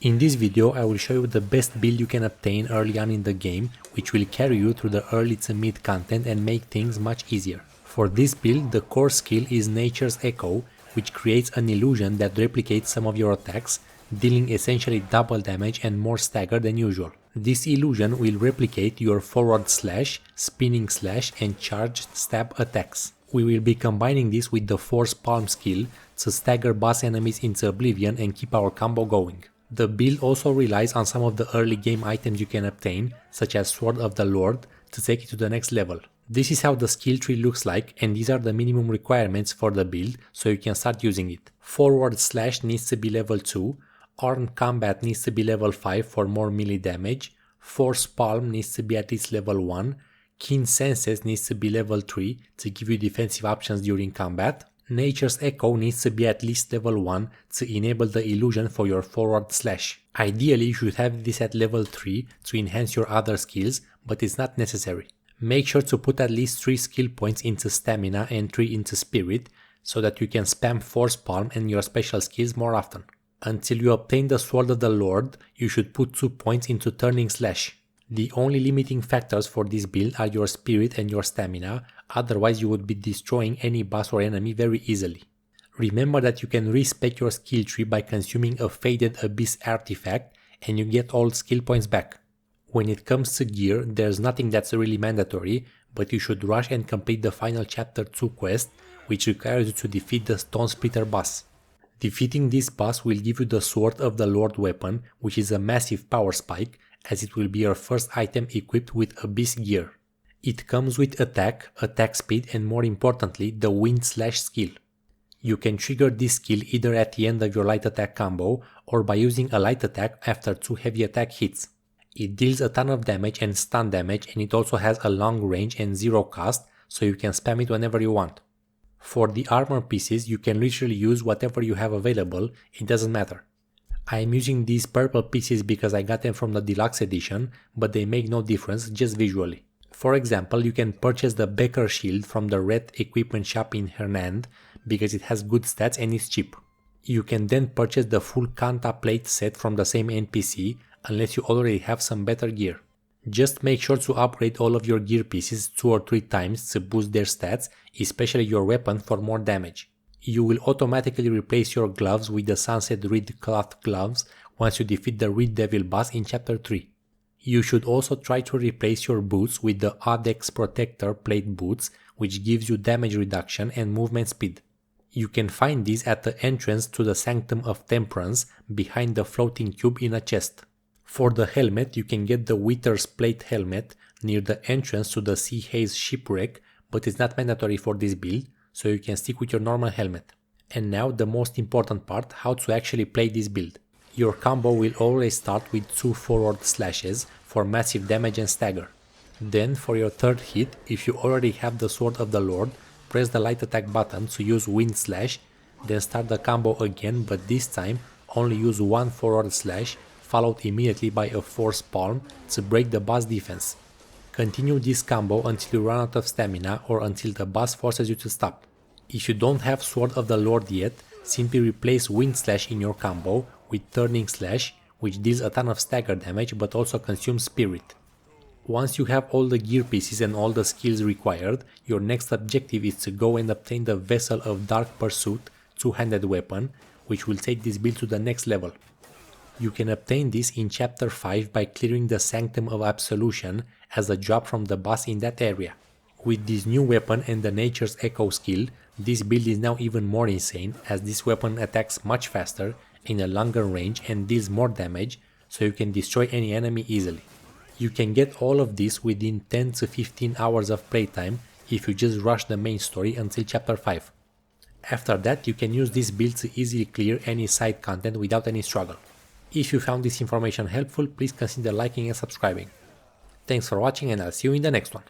In this video I will show you the best build you can obtain early on in the game, which will carry you through the early to mid content and make things much easier. For this build, the core skill is Nature's Echo, which creates an illusion that replicates some of your attacks, dealing essentially double damage and more stagger than usual. This illusion will replicate your forward slash, spinning slash and charged stab attacks. We will be combining this with the Force Palm skill to stagger boss enemies into oblivion and keep our combo going. The build also relies on some of the early game items you can obtain, such as Sword of the Lord, to take it to the next level. This is how the skill tree looks like, and these are the minimum requirements for the build, so you can start using it. Forward slash needs to be level 2, Armed Combat needs to be level 5 for more melee damage, Force Palm needs to be at least level 1, Keen Senses needs to be level 3 to give you defensive options during combat, Nature's Echo needs to be at least level 1 to enable the illusion for your forward slash. Ideally you should have this at level 3 to enhance your other skills, but it's not necessary. Make sure to put at least 3 skill points into stamina and 3 into spirit, so that you can spam Force Palm and your special skills more often. Until you obtain the Sword of the Lord, you should put 2 points into Turning Slash. The only limiting factors for this build are your spirit and your stamina, otherwise you would be destroying any boss or enemy very easily. Remember that you can respec your skill tree by consuming a Faded Abyss artifact and you get all skill points back. When it comes to gear, there's nothing that's really mandatory, but you should rush and complete the final chapter 2 quest, which requires you to defeat the Stone Splitter boss. Defeating this boss will give you the Sword of the Lord weapon, which is a massive power spike, as it will be your first item equipped with Abyss gear. It comes with attack, attack speed and more importantly the Wind Slash skill. You can trigger this skill either at the end of your light attack combo or by using a light attack after 2 heavy attack hits. It deals a ton of damage and stun damage, and it also has a long range and 0 cost, so you can spam it whenever you want. For the armor pieces you can literally use whatever you have available, it doesn't matter. I am using these purple pieces because I got them from the deluxe edition, but they make no difference just visually. For example, you can purchase the Becker shield from the red equipment shop in Hernand because it has good stats and is cheap. You can then purchase the full Kanta plate set from the same NPC unless you already have some better gear. Just make sure to upgrade all of your gear pieces 2 or 3 times to boost their stats, especially your weapon for more damage. You will automatically replace your gloves with the Sunset Reed cloth gloves once you defeat the Reed Devil boss in chapter 3. You should also try to replace your boots with the Odex Protector plate boots, which gives you damage reduction and movement speed. You can find these at the entrance to the Sanctum of Temperance behind the floating cube in a chest. For the helmet, you can get the Wither's plate helmet near the entrance to the Sea Haze shipwreck, but it's not mandatory for this build, so you can stick with your normal helmet. And now the most important part, how to actually play this build. Your combo will always start with 2 forward slashes for massive damage and stagger. Then for your third hit, if you already have the Sword of the Lord, press the light attack button to use Wind Slash, then start the combo again, but this time only use 1 forward slash followed immediately by a Force Palm to break the boss defense. Continue this combo until you run out of stamina or until the boss forces you to stop. If you don't have Sword of the Lord yet, simply replace Wind Slash in your combo with Turning Slash, which deals a ton of stagger damage but also consumes spirit. Once you have all the gear pieces and all the skills required, your next objective is to go and obtain the Vessel of Dark Pursuit 2-handed weapon, which will take this build to the next level. You can obtain this in chapter 5 by clearing the Sanctum of Absolution as a drop from the boss in that area. With this new weapon and the Nature's Echo skill, this build is now even more insane, as this weapon attacks much faster, in a longer range and deals more damage, so you can destroy any enemy easily. You can get all of this within 10 to 15 hours of playtime if you just rush the main story until chapter 5. After that, you can use this build to easily clear any side content without any struggle. If you found this information helpful, please consider liking and subscribing. Thanks for watching and I'll see you in the next one.